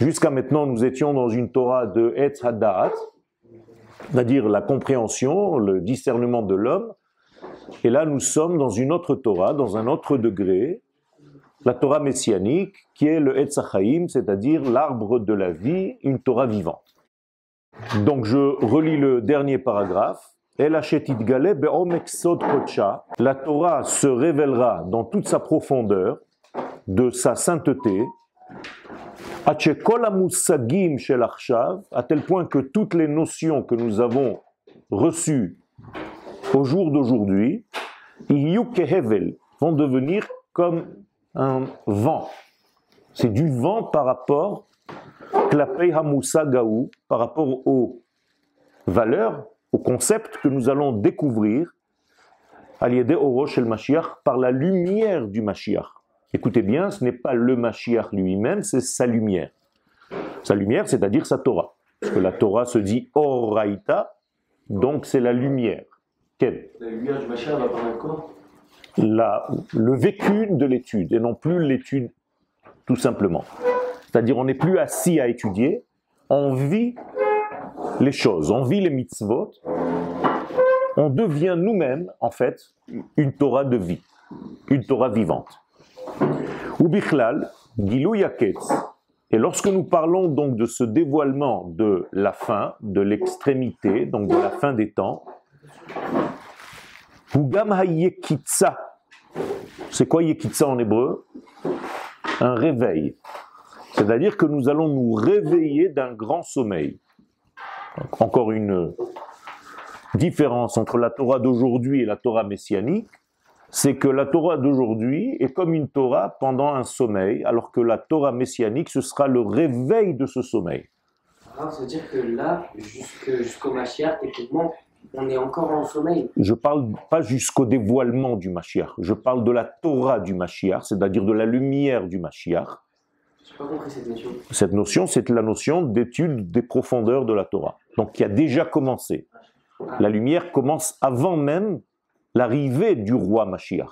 Jusqu'à maintenant, nous étions dans une Torah de Etz Haddaat, c'est-à-dire la compréhension, le discernement de l'homme. Et là, nous sommes dans une autre Torah, dans un autre degré, la Torah messianique, qui est le Etz HaChaim, c'est-à-dire l'arbre de la vie, une Torah vivante. Donc je relis le dernier paragraphe. La Torah se révélera dans toute sa profondeur, de sa sainteté, à tel point que toutes les notions que nous avons reçues au jour d'aujourd'hui vont devenir comme un vent. C'est du vent par rapport par rapport aux valeurs, aux concepts que nous allons découvrir par la lumière du Mashiach. Écoutez bien, ce n'est pas le Mashiach lui-même, c'est sa lumière. Sa lumière, c'est-à-dire sa Torah. Parce que la Torah se dit Oraita, donc c'est la lumière. Quelle ? La lumière du Mashiach va parler de quoi ? Le vécu de l'étude, et non plus l'étude tout simplement. C'est-à-dire on n'est plus assis à étudier, on vit les choses, on vit les mitzvot, on devient nous-mêmes, en fait, une Torah de vie, une Torah vivante. Ou bichlal, gilou yaketz. Et lorsque nous parlons donc de ce dévoilement de la fin, de l'extrémité, donc de la fin des temps, hugam hayekitsa. C'est quoi yekitsa en hébreu ? Un réveil. C'est-à-dire que nous allons nous réveiller d'un grand sommeil. Donc, encore une différence entre la Torah d'aujourd'hui et la Torah messianique, c'est que la Torah d'aujourd'hui est comme une Torah pendant un sommeil, alors que la Torah messianique, ce sera le réveil de ce sommeil. Alors, ça veut dire que là, jusqu'au Mashiach, techniquement, on est encore en sommeil. Je ne parle pas jusqu'au dévoilement du Mashiach, je parle de la Torah du Mashiach, c'est-à-dire de la lumière du Mashiach. Je n'ai pas compris cette notion. Cette notion, c'est la notion d'étude des profondeurs de la Torah, donc qui a déjà commencé. La lumière commence avant même l'arrivée du roi Mashiach.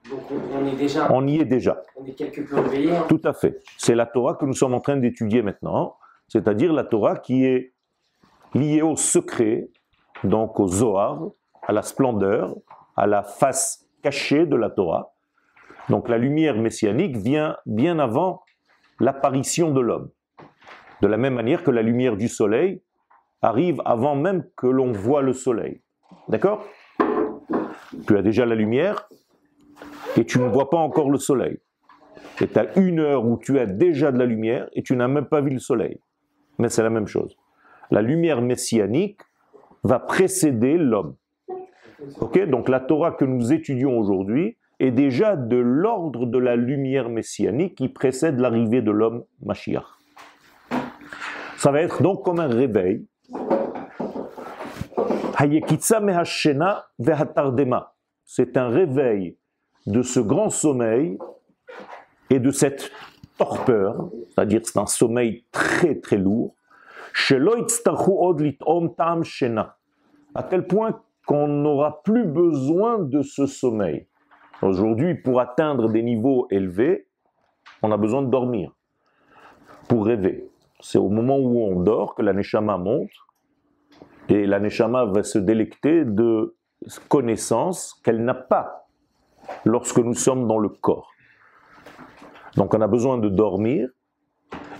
Donc on est déjà... On y est déjà. On est quelque peu réveillé. Tout à fait. C'est la Torah que nous sommes en train d'étudier maintenant, c'est-à-dire la Torah qui est liée au secret, donc au Zohar, à la splendeur, à la face cachée de la Torah. Donc la lumière messianique vient bien avant l'apparition de l'homme. De la même manière que la lumière du soleil arrive avant même que l'on voit le soleil. D'accord ? Tu as déjà la lumière et tu ne vois pas encore le soleil. Et tu as une heure où tu as déjà de la lumière et tu n'as même pas vu le soleil. Mais c'est la même chose. La lumière messianique va précéder l'homme. Ok ? Donc la Torah que nous étudions aujourd'hui est déjà de l'ordre de la lumière messianique qui précède l'arrivée de l'homme Mashiach. Ça va être donc comme un réveil. C'est un réveil de ce grand sommeil et de cette torpeur, c'est-à-dire c'est un sommeil très très lourd, à tel point qu'on n'aura plus besoin de ce sommeil. Aujourd'hui, pour atteindre des niveaux élevés, on a besoin de dormir, pour rêver. C'est au moment où on dort que la neshama monte, et la neshama va se délecter de connaissances qu'elle n'a pas lorsque nous sommes dans le corps. Donc on a besoin de dormir,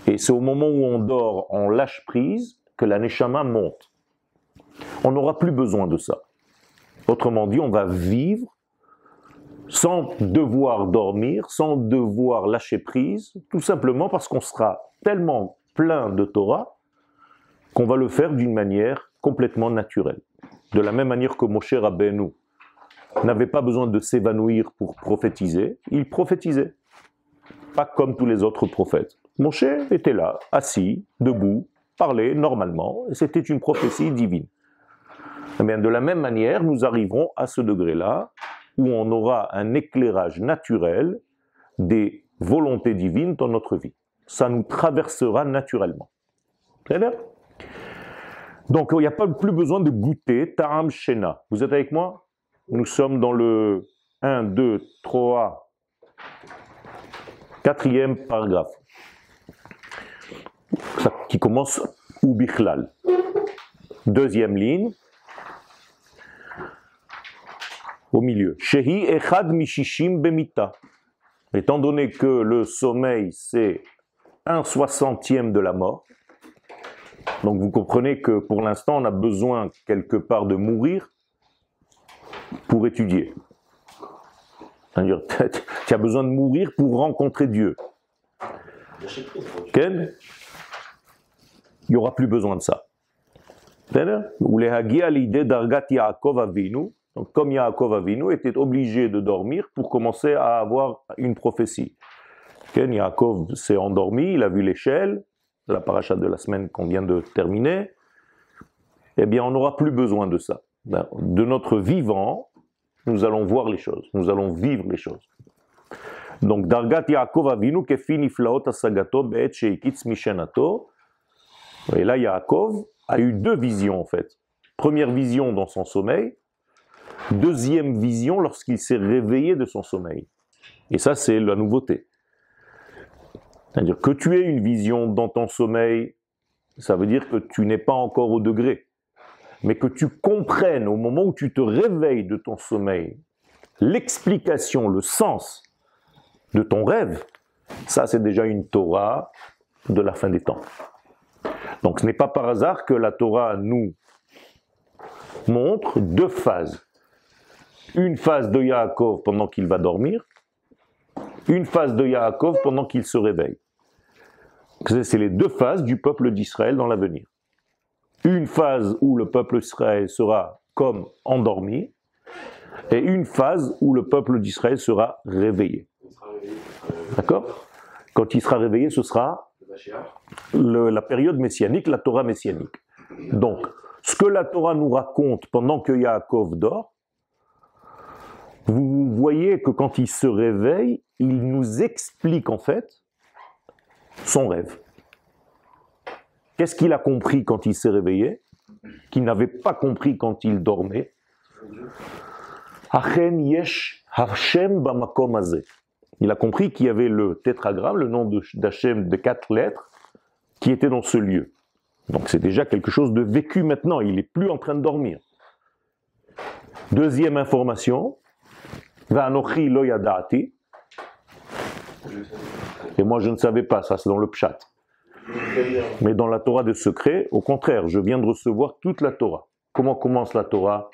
et c'est au moment où on dort, on lâche prise, que la neshama monte. On n'aura plus besoin de ça. Autrement dit, on va vivre sans devoir dormir, sans devoir lâcher prise, tout simplement parce qu'on sera tellement plein de Torah qu'on va le faire d'une manière complètement naturelle. De la même manière que Moshe Rabbeinu n'avait pas besoin de s'évanouir pour prophétiser, il prophétisait. Pas comme tous les autres prophètes. Moshe était là, assis, debout, parlait normalement, et c'était une prophétie divine. Eh bien, de la même manière, nous arriverons à ce degré-là, où on aura un éclairage naturel des volontés divines dans notre vie. Ça nous traversera naturellement. Très bien. Donc, il n'y a pas plus besoin de goûter Ta'am Shena. Vous êtes avec moi ? Nous sommes dans le 1, 2, 3, 4e paragraphe. qui commence ou bichlal. Deuxième ligne, au milieu. Shehi echad mishishim bemita. Étant donné que le sommeil, c'est 1/60 de la mort, donc vous comprenez que pour l'instant, on a besoin quelque part de mourir pour étudier. C'est-à-dire, tu as besoin de mourir pour rencontrer Dieu. Il n'y aura plus besoin de ça. Donc, comme Yaakov Avinu était obligé de dormir pour commencer à avoir une prophétie. Yaakov s'est endormi, il a vu l'échelle, la paracha de la semaine qu'on vient de terminer. Eh bien, on n'aura plus besoin de ça. De notre vivant, nous allons voir les choses, nous allons vivre les choses. Donc, Dargat Yaakov Avinu kefi niflaot asagato be'et sheikitz mishenato. Et là, Yaakov a eu deux visions en fait. Première vision dans son sommeil, deuxième vision lorsqu'il s'est réveillé de son sommeil. Et ça, c'est la nouveauté. C'est-à-dire que tu aies une vision dans ton sommeil, ça veut dire que tu n'es pas encore au degré. Mais que tu comprennes au moment où tu te réveilles de ton sommeil, l'explication, le sens de ton rêve, ça c'est déjà une Torah de la fin des temps. Donc ce n'est pas par hasard que la Torah nous montre deux phases. Une phase de Yaakov pendant qu'il va dormir, une phase de Yaakov pendant qu'il se réveille. C'est les deux phases du peuple d'Israël dans l'avenir. Une phase où le peuple d'Israël sera comme endormi, et une phase où le peuple d'Israël sera réveillé. D'accord ? Quand il sera réveillé, ce sera la période messianique, la Torah messianique. Donc, ce que la Torah nous raconte pendant que Yaakov dort, vous voyez que quand il se réveille, il nous explique en fait son rêve. Qu'est-ce qu'il a compris quand il s'est réveillé, qu'il n'avait pas compris quand il dormait? Achen yesh Hashem bamakom hazeh. Il a compris qu'il y avait le tétragramme, le nom d'Hachem de 4 lettres, qui était dans ce lieu. Donc c'est déjà quelque chose de vécu maintenant, il n'est plus en train de dormir. Deuxième information, Va'anochi lo yada'ati. Et moi je ne savais pas, ça c'est dans le pshat. Mais dans la Torah de secret, au contraire, je viens de recevoir toute la Torah. Comment commence la Torah?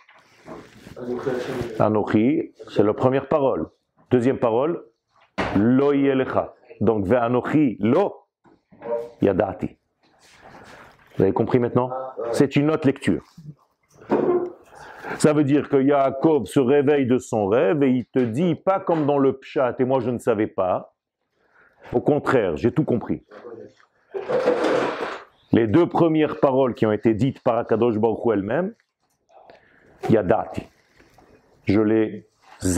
Anochi, c'est la première parole. Deuxième parole, lo yelecha. Donc, ve'anochi lo yadati. Vous avez compris maintenant? C'est une autre lecture. Ça veut dire que Yaakov se réveille de son rêve et il te dit, pas comme dans le pshat, et moi je ne savais pas. Au contraire, j'ai tout compris. Les deux premières paroles qui ont été dites par Akadosh Baruch Hu elle-même, Yadati. Je les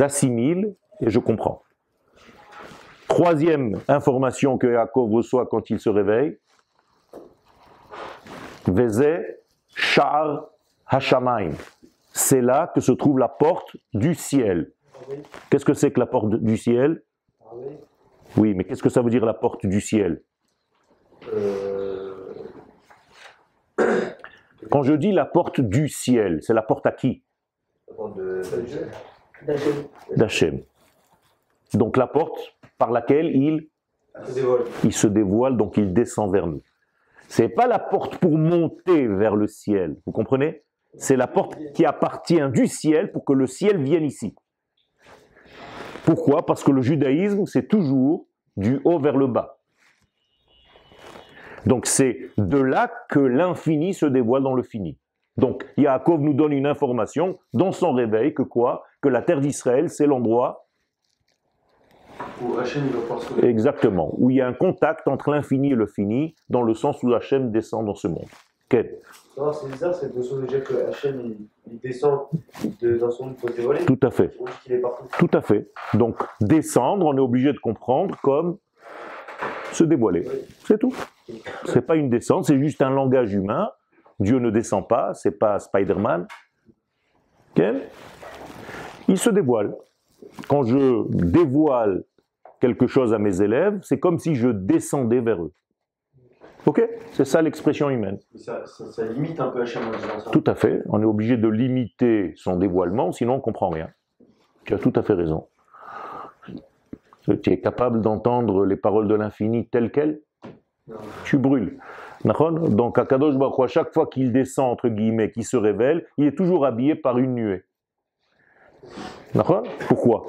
assimile et je comprends. Troisième information que Yaakov reçoit quand il se réveille, Veze Sha'ar Hashamayim. C'est là que se trouve la porte du ciel. Qu'est-ce que c'est que la porte du ciel? Oui, mais qu'est-ce que ça veut dire la porte du ciel? Quand je dis la porte du ciel, c'est la porte à qui? La porte d'Hachem. Donc la porte par laquelle il se dévoile, donc il descend vers nous. C'est pas la porte pour monter vers le ciel, vous comprenez? C'est la porte qui appartient du ciel pour que le ciel vienne ici. Pourquoi? Parce que le judaïsme, c'est toujours du haut vers le bas. Donc c'est de là que l'infini se dévoile dans le fini. Donc Yaakov nous donne une information dans son réveil que quoi? Que la terre d'Israël, c'est l'endroit où Hachem doit porter. Exactement, où il y a un contact entre l'infini et le fini, dans le sens où Hachem descend dans ce monde. Okay. Non, c'est bizarre cette notion déjà que Hachem il descend dans son monde pour se dévoiler. Tout à fait. Il est partout. Tout à fait. Donc descendre, on est obligé de comprendre comme se dévoiler. Oui. C'est tout. C'est pas une descente, c'est juste un langage humain. Dieu ne descend pas, c'est pas Spider-Man. Okay? Il se dévoile. Quand je dévoile quelque chose à mes élèves, c'est comme si je descendais vers eux. Ok? C'est ça l'expression humaine. Ça limite un peu Hachem en disant ça. Tout à fait. On est obligé de limiter son dévoilement, sinon on ne comprend rien. Tu as tout à fait raison. Tu es capable d'entendre les paroles de l'infini telles quelles? Non. Tu brûles. Donc Akadosh Baruch Hu, à chaque fois qu'il descend, entre guillemets, qu'il se révèle, il est toujours habillé par une nuée. Pourquoi?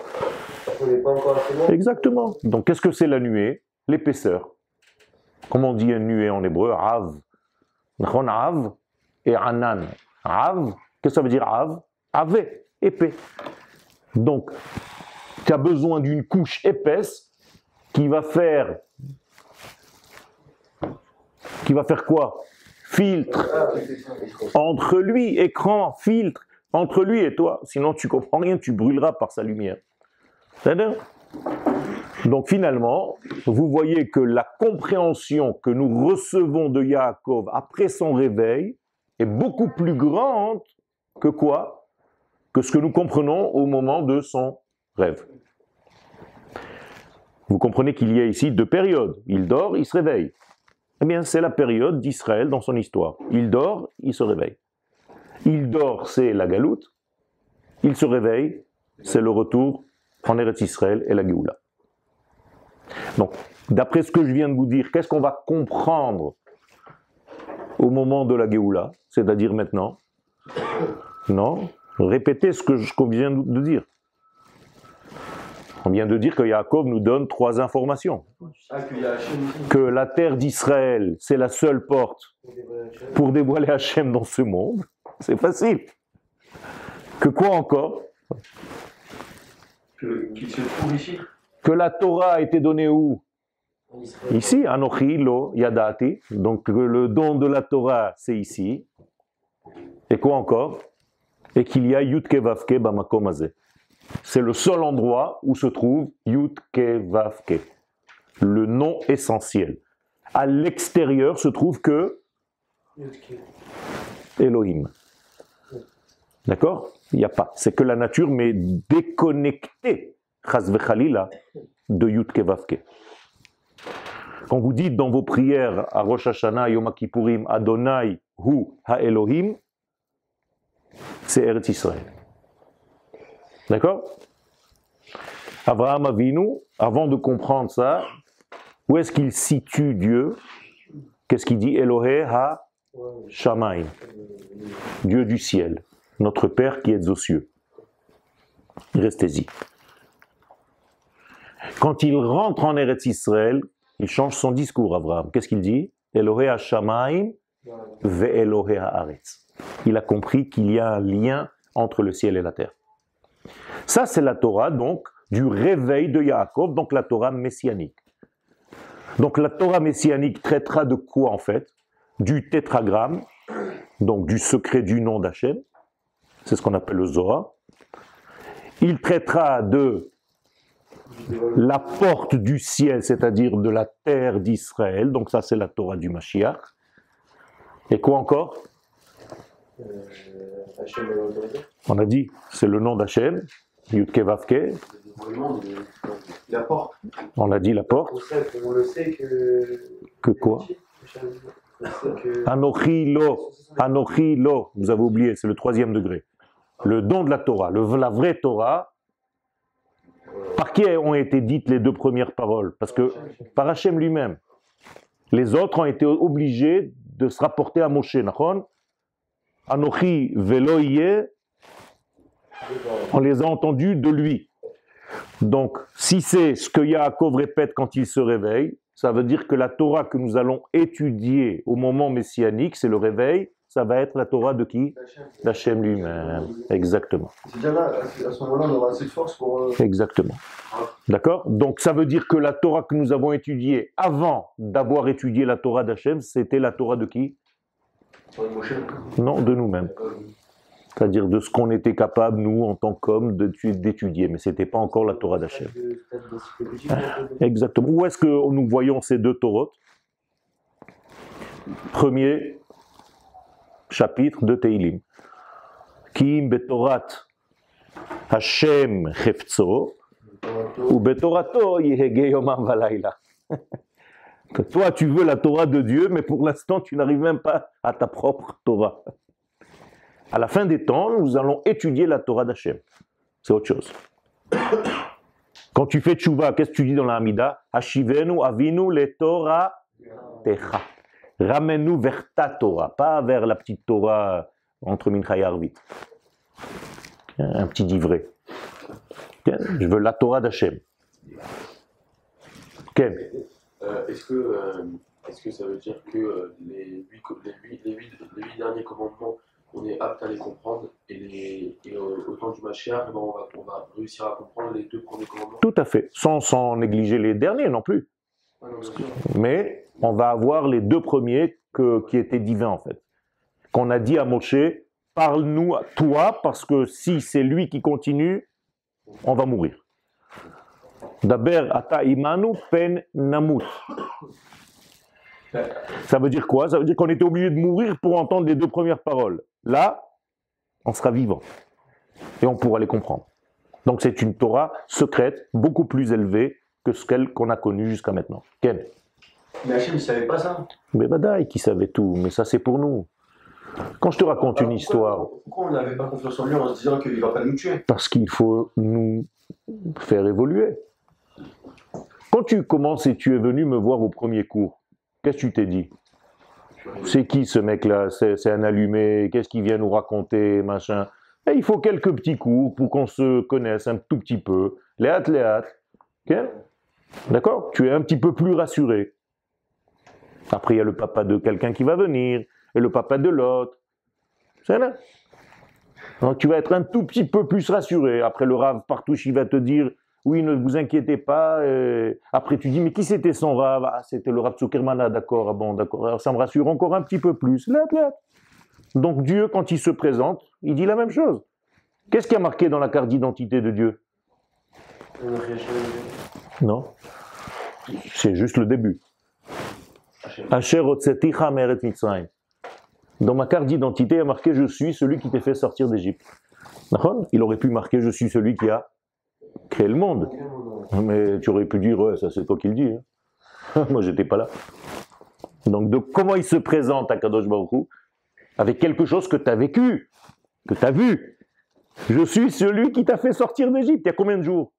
On n'est pas encore assez loin. Exactement. Donc qu'est-ce que c'est la nuée? L'épaisseur. Comment on dit une nuée en hébreu? Av. Av et Anan. Av, qu'est-ce que ça veut dire Av? Ave, épais. Donc, tu as besoin d'une couche épaisse qui va faire quoi? Filtre. Entre lui, écran, filtre. Entre lui et toi. Sinon, tu ne comprends rien, tu brûleras par sa lumière. C'est-à-dire? Donc finalement, vous voyez que la compréhension que nous recevons de Yaakov après son réveil est beaucoup plus grande que quoi? Que ce que nous comprenons au moment de son rêve. Vous comprenez qu'il y a ici deux périodes. Il dort, il se réveille. Eh bien, c'est la période d'Israël dans son histoire. Il dort, il se réveille. Il dort, c'est la galoute. Il se réveille, c'est le retour en Eretz Israël et la Géoula. Donc, d'après ce que je viens de vous dire, qu'est-ce qu'on va comprendre au moment de la Géoula, c'est-à-dire maintenant? Non, répétez ce qu'on vient de dire. On vient de dire que Yaakov nous donne 3 informations. Que la terre d'Israël, c'est la seule porte pour dévoiler Hachem dans ce monde. C'est facile. Que quoi encore? Qu'il se trouve ici. Que la Torah a été donnée où? Ici, Anochi lo yadati. Donc le don de la Torah, c'est ici. Et quoi encore? Et qu'il y a Yudke Vavke Bamakom Hazeh. C'est le seul endroit où se trouve Yudke Vavke, le nom essentiel. À l'extérieur se trouve que Elohim. D'accord? Il n'y a pas. C'est que la nature, mais déconnectée, chas v'chalila, de Yudke Vavke. Quand vous dites dans vos prières à Rosh Hashanah, Yom Kippourim, Adonai hu ha-Elohim, c'est Eretz Israël. D'accord? Abraham Avinu, avant de comprendre ça, où est-ce qu'il situe Dieu? Qu'est-ce qu'il dit? Elohé ha-Shamayim, Dieu du ciel, notre Père qui est aux cieux. Restez-y. Quand il rentre en Eretz Israël, il change son discours, Abraham. Qu'est-ce qu'il dit? Elohé ha-Shamayim ve-Elohé ha-Aretz. Il a compris qu'il y a un lien entre le ciel et la terre. Ça, c'est la Torah, donc, du réveil de Yaakov, donc la Torah messianique. Donc la Torah messianique traitera de quoi, en fait? Du tétragramme, donc du secret du nom d'Hachem. C'est ce qu'on appelle le Zohar. Il traitera de la porte du ciel, c'est-à-dire de la terre d'Israël. Donc ça, c'est la Torah du Mashiach. Et quoi encore? On a dit, c'est le nom d'Hachem, Yudke Vavke. La porte. On a dit la porte. On le sait que... Que quoi? Anochi lo, vous avez oublié, c'est le 3e degré. Le don de la Torah, la vraie Torah. Par qui ont été dites les 2 premières paroles? Parce que par Hachem lui-même. Les autres ont été obligés de se rapporter à Moshe, nachon? Anochi velo yeh, on les a entendus de lui. Donc, si c'est ce que Yaakov répète quand il se réveille, ça veut dire que la Torah que nous allons étudier au moment messianique, c'est le réveil, ça va être la Torah de qui? D'Hachem lui-même. Exactement. C'est déjà là, à ce moment-là, on aura assez de force pour... Exactement. D'accord? Donc, ça veut dire que la Torah que nous avons étudiée avant d'avoir étudié la Torah d'Hachem, c'était la Torah de qui? Non, de nous-mêmes. C'est-à-dire de ce qu'on était capable, nous, en tant qu'hommes, d'étudier. Mais ce n'était pas encore la Torah d'Hachem. Exactement. Où est-ce que nous voyons ces 2 Torot? Premier chapitre de Teilim. Ki betorat Hashem chefzo, ou betorato yehege yomam valayla. Toi, tu veux la Torah de Dieu, mais pour l'instant, tu n'arrives même pas à ta propre Torah. À la fin des temps, nous allons étudier la Torah d'Hachem. C'est autre chose. Quand tu fais tchouva, qu'est-ce que tu dis dans la Hamida? Hashivenu avinu le Torah techa. Ramène-nous vers ta Torah, pas vers la petite Torah entre Mincha et Arvit. Un petit livret. Je veux la Torah d'Hachem. Ken? Est-ce que ça veut dire que les huit derniers commandements, on est apte à les comprendre et au temps du Mashiach, on va réussir à comprendre les deux premiers commandements? Tout à fait, sans négliger les derniers non plus. Ah non, bien sûr. Mais on va avoir les deux premiers qui étaient divins en fait. Qu'on a dit à Moshe, parle-nous à toi, parce que si c'est lui qui continue, on va mourir. Daber ata imanu pen namut. Ça veut dire quoi? Ça veut dire qu'on était obligé de mourir pour entendre les deux premières paroles. Là, on sera vivant. Et on pourra les comprendre. Donc c'est une Torah secrète, beaucoup plus élevée que celle qu'on a connue jusqu'à maintenant. Ken? Mais Hachem, il ne savait pas ça. Mais Badaï qui savait tout, mais ça c'est pour nous. Quand je te raconte une histoire... Pourquoi on n'avait pas confiance en lui en se disant qu'il ne va pas nous tuer? Parce qu'il faut nous faire évoluer. Quand tu commences et tu es venu me voir au premier cours, qu'est-ce que tu t'es dit? C'est qui ce mec-là? C'est un allumé, qu'est-ce qu'il vient nous raconter, machin? Et il faut quelques petits cours pour qu'on se connaisse un tout petit peu. Léat. Okay? D'accord? Tu es un petit peu plus rassuré. Après, il y a le papa de quelqu'un qui va venir, et le papa de l'autre. C'est là. Donc tu vas être un tout petit peu plus rassuré. Après, le Rav Partouche, il va te dire, oui, ne vous inquiétez pas. Après, tu dis, mais qui c'était son Rav? Ah, c'était le Rav Zuckerman, d'accord, ah bon, d'accord. Alors, ça me rassure encore un petit peu plus. Là. Donc Dieu, quand il se présente, il dit la même chose. Qu'est-ce qui a marqué dans la carte d'identité de Dieu? Non. C'est juste le début. Asher otzeticha me'eretz Mitzrayim. Dans ma carte d'identité, il y a marqué « Je suis celui qui t'a fait sortir d'Égypte ». Il aurait pu marquer « Je suis celui qui a créé le monde ». Mais tu aurais pu dire « Ouais, ça c'est toi qui le dis. Hein. » Moi, j'étais pas là. Donc, comment il se présente à Kadosh Baruch Hu? Avec quelque chose que tu as vécu, que tu as vu. « Je suis celui qui t'a fait sortir d'Égypte ». Il y a combien de jours?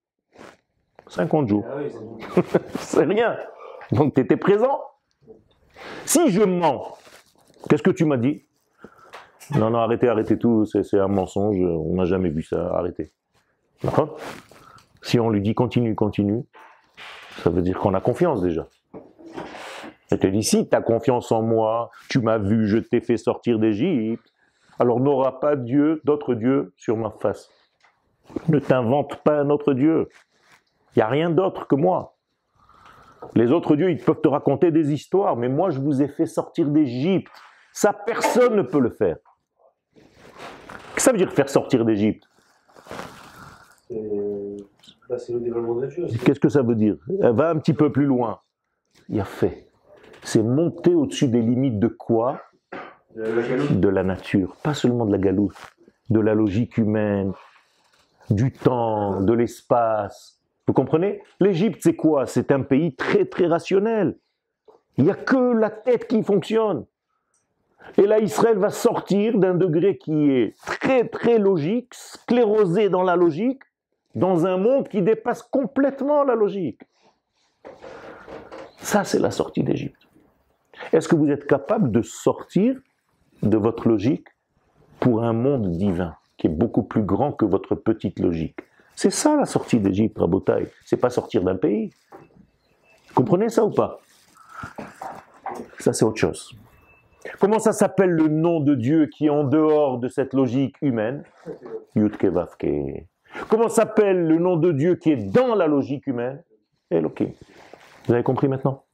50 jours. Ah oui, C'est rien. Donc, tu étais présent. Si je mens, qu'est-ce que tu m'as dit? Non, arrêtez tout, c'est un mensonge, on n'a jamais vu ça, arrêtez. D'accord? Si on lui dit continue, ça veut dire qu'on a confiance déjà. Je te dis, si tu as confiance en moi, tu m'as vu, je t'ai fait sortir d'Égypte, alors n'aura pas d'autre Dieu sur ma face. Ne t'invente pas un autre Dieu. Il n'y a rien d'autre que moi. Les autres dieux, ils peuvent te raconter des histoires, mais moi, je vous ai fait sortir d'Égypte. Ça, personne ne peut le faire. Qu'est-ce que ça veut dire faire sortir d'Égypte? C'est le dévoilement de Dieu. Qu'est-ce que ça veut dire? Va un petit peu plus loin. Il a fait. C'est monter au-dessus des limites de quoi? De la nature. Pas seulement de la galoute. De la logique humaine, du temps, de l'espace. Vous comprenez? L'Égypte, c'est quoi? C'est un pays très, très rationnel. Il n'y a que la tête qui fonctionne. Et là, Israël va sortir d'un degré qui est très, très logique, sclérosé dans la logique, dans un monde qui dépasse complètement la logique. Ça, c'est la sortie d'Égypte. Est-ce que vous êtes capable de sortir de votre logique pour un monde divin, qui est beaucoup plus grand que votre petite logique? C'est ça la sortie d'Égypte, Rabotai. C'est pas sortir d'un pays. Vous comprenez ça ou pas? Ça, c'est autre chose. Comment ça s'appelle le nom de Dieu qui est en dehors de cette logique humaine? Yudke Vavke. Comment s'appelle le nom de Dieu qui est dans la logique humaine? Elohim. Vous avez compris maintenant?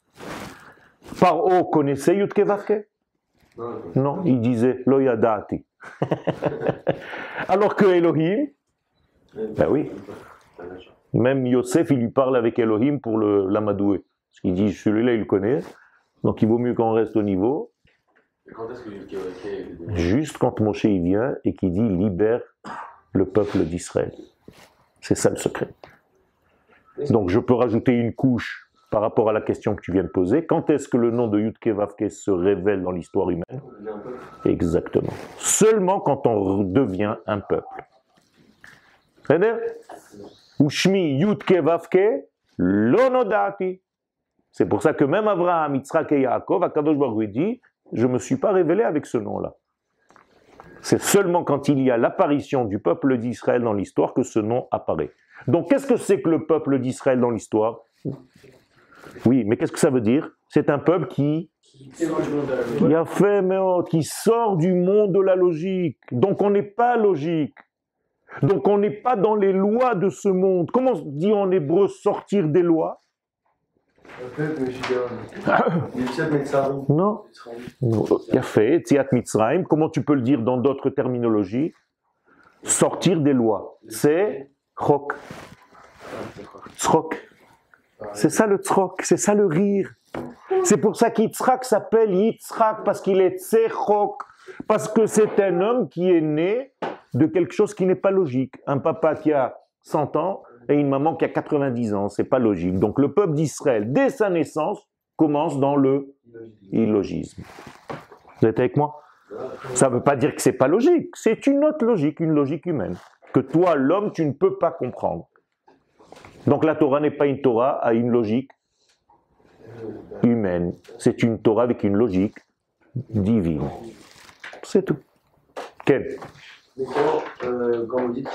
Paro connaissait Yudke Vavke? Non, il disait Lo Yadati. Alors que Elohim, ben oui. Même Yosef, il lui parle avec Elohim pour l'amadouer. Parce qu'il dit, celui-là, il le connaît. Donc il vaut mieux qu'on reste au niveau. Et quand est-ce que Juste quand Moshe il vient et qu'il dit, libère le peuple d'Israël. C'est ça le secret. Donc je peux rajouter une couche par rapport à la question que tu viens de poser. Quand est-ce que le nom de Yudke Vavke se révèle dans l'histoire humaine? Exactement. Seulement quand on devient un peuple. C'est-à-dire, Ushmi Yudke Vavke lo nodati. C'est pour ça que même Abraham, Yitzhak et Yaakov, Akadosh Baruch Hu dit, je ne me suis pas révélé avec ce nom-là. C'est seulement quand il y a l'apparition du peuple d'Israël dans l'histoire que ce nom apparaît. Donc qu'est-ce que c'est que le peuple d'Israël dans l'histoire? Oui, mais qu'est-ce que ça veut dire? C'est un peuple qui a fait, qui sort du monde de la logique. Donc on n'est pas logique. Donc on n'est pas dans les lois de ce monde. Comment on dit en hébreu sortir des lois? Non. Il a fait Tziat Mitzrayim. Comment tu peux le dire dans d'autres terminologies? Sortir des lois. C'est Tzrok. Tzrok. C'est ça le tzrok, c'est ça le rire. C'est pour ça qu'Yitzhak s'appelle Yitzhak, parce qu'il est tzrok, parce que c'est un homme qui est né de quelque chose qui n'est pas logique. Un papa qui a 100 ans et une maman qui a 90 ans, c'est pas logique. Donc le peuple d'Israël, dès sa naissance, commence dans le illogisme. Vous êtes avec moi? Ça ne veut pas dire que c'est pas logique, c'est une autre logique, une logique humaine, que toi, l'homme, tu ne peux pas comprendre. Donc la Torah n'est pas une Torah à une logique humaine, c'est une Torah avec une logique divine. C'est tout. Quel? Mais quand vous dites que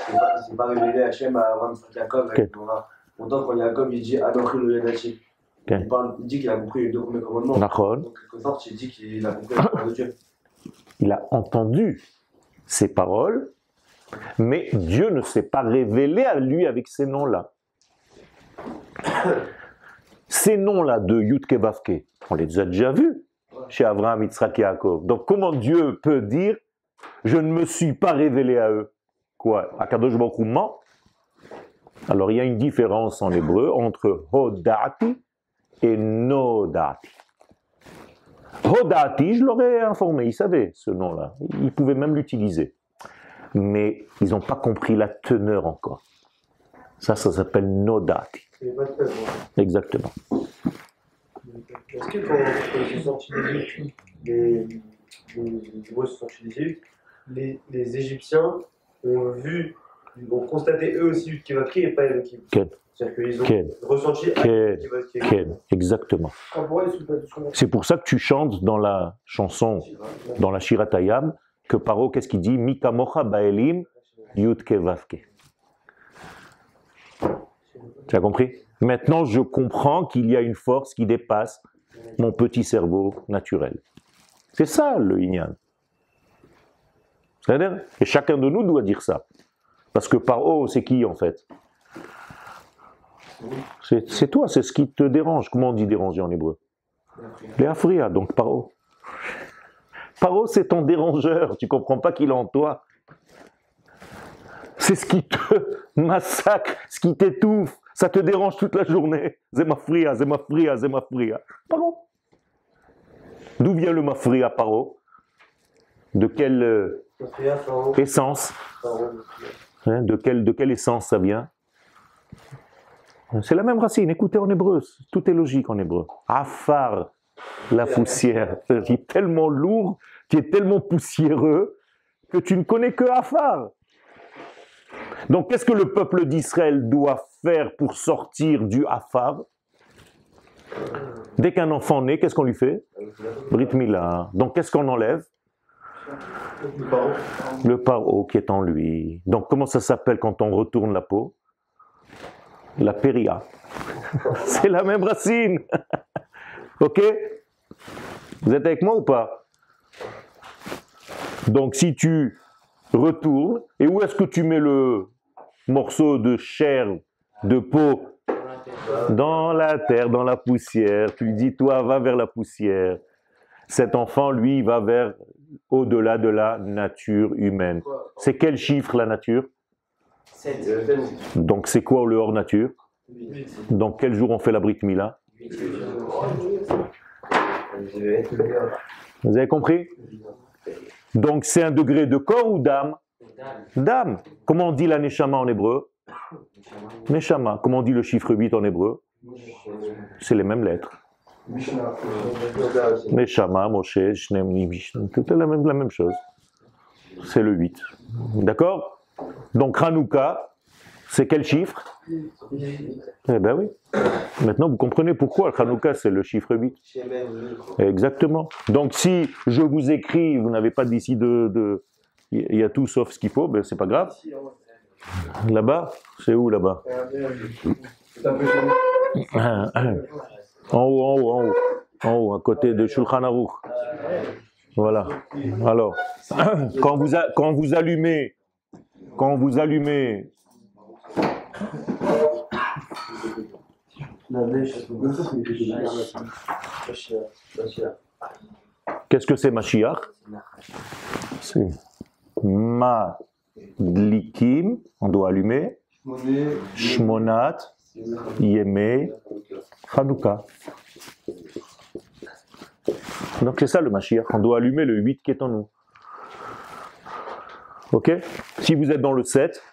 c'est pas révélé Hachem à Abraham, Jacob, avec Torah, pourtant quand Jacob il dit Anochi lo yadati, il dit qu'il a compris les deux premiers commandements. Donc quelque sorte, il dit qu'il a compris la parole de Dieu. Il a entendu ces paroles, mais Dieu ne s'est pas révélé à lui avec ces noms-là. Ces noms-là de Yudke Vavke, on les a déjà vus chez Abraham, Yitzhak et Yaakov. Donc comment Dieu peut dire je ne me suis pas révélé à eux? Quoi? Akadosh Baruch Hu ment? Alors il y a une différence en hébreu entre Hodati et Nodati. Hodati, je l'aurais informé, ils savaient ce nom-là, ils pouvaient même l'utiliser. Mais ils n'ont pas compris la teneur encore. Ça s'appelle Nodati. Exactement. Est-ce que quand ils sont sortis d'Égypte, les Hébreux sont sortis d'Égypte, les Égyptiens ont constaté eux aussi Yudke Vavke et pas Elohim? C'est-à-dire qu'ils ont ressenti Yudke Vavke. Exactement. C'est pour ça que tu chantes dans la chanson, dans la Shirat Hayam, que Paro, qu'est-ce qu'il dit? Mika mocha baelim Yudke Vavke. Tu as compris? Maintenant, je comprends qu'il y a une force qui dépasse mon petit cerveau naturel. C'est ça le Inyan. C'est-à-dire, et chacun de nous doit dire ça. Parce que Paro, c'est qui en fait? C'est toi, c'est ce qui te dérange. Comment on dit déranger en hébreu? Léafria, donc Paro. Paro, c'est ton dérangeur. Tu ne comprends pas qu'il est en toi. C'est ce qui te massacre, ce qui t'étouffe. Ça te dérange toute la journée. Zemafria, zemafria, zemafria. Paro. D'où vient le mafria, Paro? De quelle essence? De quelle essence ça vient? C'est la même racine. Écoutez en hébreu, tout est logique en hébreu. Afar, la poussière, qui est tellement lourd, qui est tellement poussiéreux, que tu ne connais que Afar. Donc qu'est-ce que le peuple d'Israël doit faire pour sortir du Afar? Dès qu'un enfant naît, qu'est-ce qu'on lui fait? Brit Mila. Donc qu'est-ce qu'on enlève? Le paro qui est en lui. Donc comment ça s'appelle quand on retourne la peau? La péria. C'est la même racine. Ok? Vous êtes avec moi ou pas? Donc si tu retournes, et où est-ce que tu mets le morceau de chair, de peau? Dans la terre, dans la poussière. Tu lui dis, toi, va vers la poussière. Cet enfant, lui, va vers au-delà de la nature humaine. C'est quel chiffre, la nature? 7. Donc c'est quoi le hors nature? Donc quel jour on fait la Brit Mila? Vous avez compris? Donc c'est un degré de corps ou d'âme? D'âme. Comment on dit la Neshama en hébreu? Neshama. Comment on dit le chiffre 8 en hébreu? C'est les mêmes lettres. Neshama, Moshe, Shnem, Vishnu, tout est la même chose. C'est le 8. D'accord? Donc Hanouka, c'est quel chiffre? Eh bien oui. Maintenant vous comprenez pourquoi Hanouka c'est le chiffre 8. Exactement. Donc si je vous écris, vous n'avez pas d'ici il y a tout sauf ce qu'il faut, ben c'est pas grave. Là-bas? C'est où là-bas? En haut, à côté de Shulchan Aruch. Voilà. Alors, quand vous allumez, qu'est-ce que c'est Mashiach? C'est Madlikim, on doit allumer, Shmonat, Yemei, Hanouka. Donc c'est ça le Mashiach, on doit allumer le 8 qui est en nous. Ok? Si vous êtes dans le 7,